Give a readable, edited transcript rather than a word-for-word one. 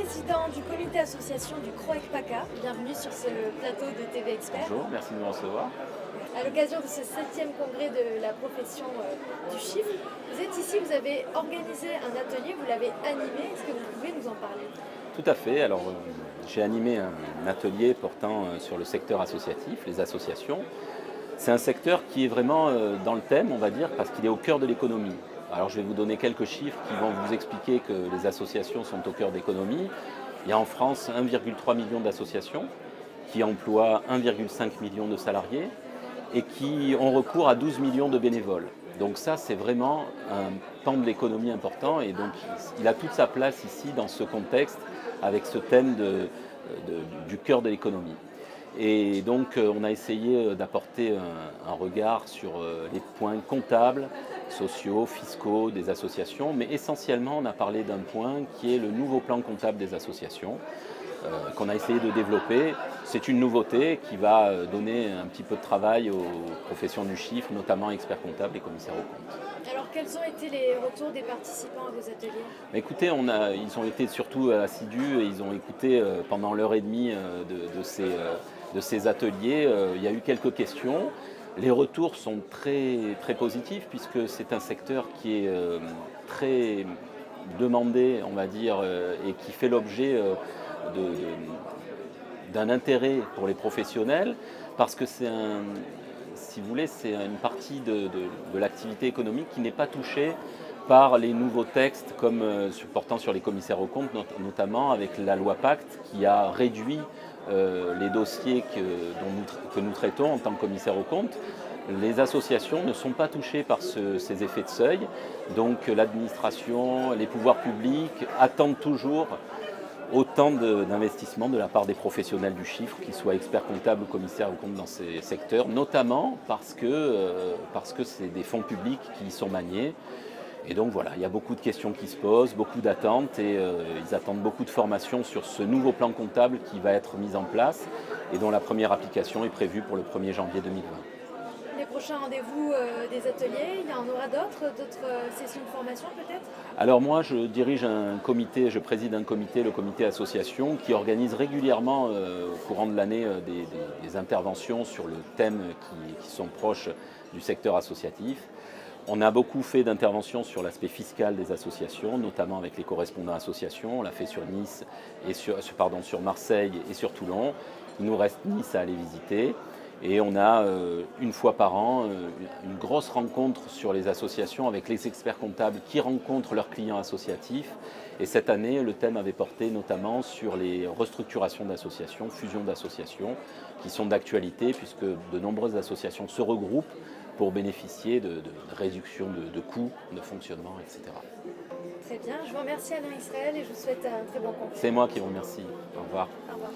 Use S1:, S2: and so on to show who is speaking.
S1: président du comité association du CROEC-PACA. Bienvenue sur ce plateau de TV Expert.
S2: Bonjour, merci de me recevoir.
S1: À l'occasion de ce 7e congrès de la profession du chiffre, vous êtes ici, vous avez organisé un atelier, vous l'avez animé. Est-ce que vous pouvez nous en parler?
S2: Tout à fait. Alors, j'ai animé un atelier portant sur le secteur associatif, les associations. C'est un secteur qui est vraiment dans le thème, on va dire, parce qu'il est au cœur de l'économie. Alors, je vais vous donner quelques chiffres qui vont vous expliquer que les associations sont au cœur de l'économie. Il y a en France 1,3 million d'associations qui emploient 1,5 million de salariés et qui ont recours à 12 millions de bénévoles. Donc ça, c'est vraiment un pan de l'économie important et donc il a toute sa place ici dans ce contexte avec ce thème du cœur de l'économie. Et donc on a essayé d'apporter un regard sur les points comptables, sociaux, fiscaux des associations, mais essentiellement on a parlé d'un point qui est le nouveau plan comptable des associations qu'on a essayé de développer. C'est une nouveauté qui va donner un petit peu de travail aux professions du chiffre, notamment experts comptables et commissaires aux comptes.
S1: Alors, quels ont été les retours des participants à vos ateliers?
S2: Écoutez, ils ont été surtout assidus et ils ont écouté pendant l'heure et demie de ces ateliers. Il y a eu quelques questions. Les retours sont très, très positifs puisque c'est un secteur qui est très demandé, on va dire, et qui fait l'objet d'un intérêt pour les professionnels parce que si vous voulez, c'est une partie de l'activité économique qui n'est pas touchée par les nouveaux textes comme portant sur les commissaires aux comptes, notamment avec la loi Pacte qui a réduit les dossiers que nous traitons en tant que commissaires aux comptes. Les associations ne sont pas touchées par ces effets de seuil, donc l'administration, les pouvoirs publics attendent toujours autant d'investissements de la part des professionnels du chiffre, qu'ils soient experts comptables ou commissaires aux comptes dans ces secteurs, notamment parce que c'est des fonds publics qui y sont maniés. Et donc voilà, il y a beaucoup de questions qui se posent, beaucoup d'attentes et ils attendent beaucoup de formations sur ce nouveau plan comptable qui va être mis en place et dont la première application est prévue pour le 1er janvier 2020.
S1: Les prochains rendez-vous des ateliers, il y en aura d'autres sessions de formation peut-être?
S2: Alors moi, je dirige un comité, je préside un comité, le comité association, qui organise régulièrement au courant de l'année des interventions sur le thème qui sont proches du secteur associatif. On a beaucoup fait d'interventions sur l'aspect fiscal des associations, notamment avec les correspondants associations. On l'a fait sur Nice et sur Marseille et sur Toulon. Il nous reste Nice à aller visiter. Et on a une fois par an une grosse rencontre sur les associations avec les experts comptables qui rencontrent leurs clients associatifs. Et cette année, le thème avait porté notamment sur les restructurations d'associations, fusions d'associations, qui sont d'actualité puisque de nombreuses associations se regroupent pour bénéficier de réductions de coûts, de fonctionnement, etc.
S1: Très bien, je vous remercie Alain Israël et je vous souhaite un très bon congrès.
S2: C'est moi qui vous remercie. Au revoir.
S1: Au revoir.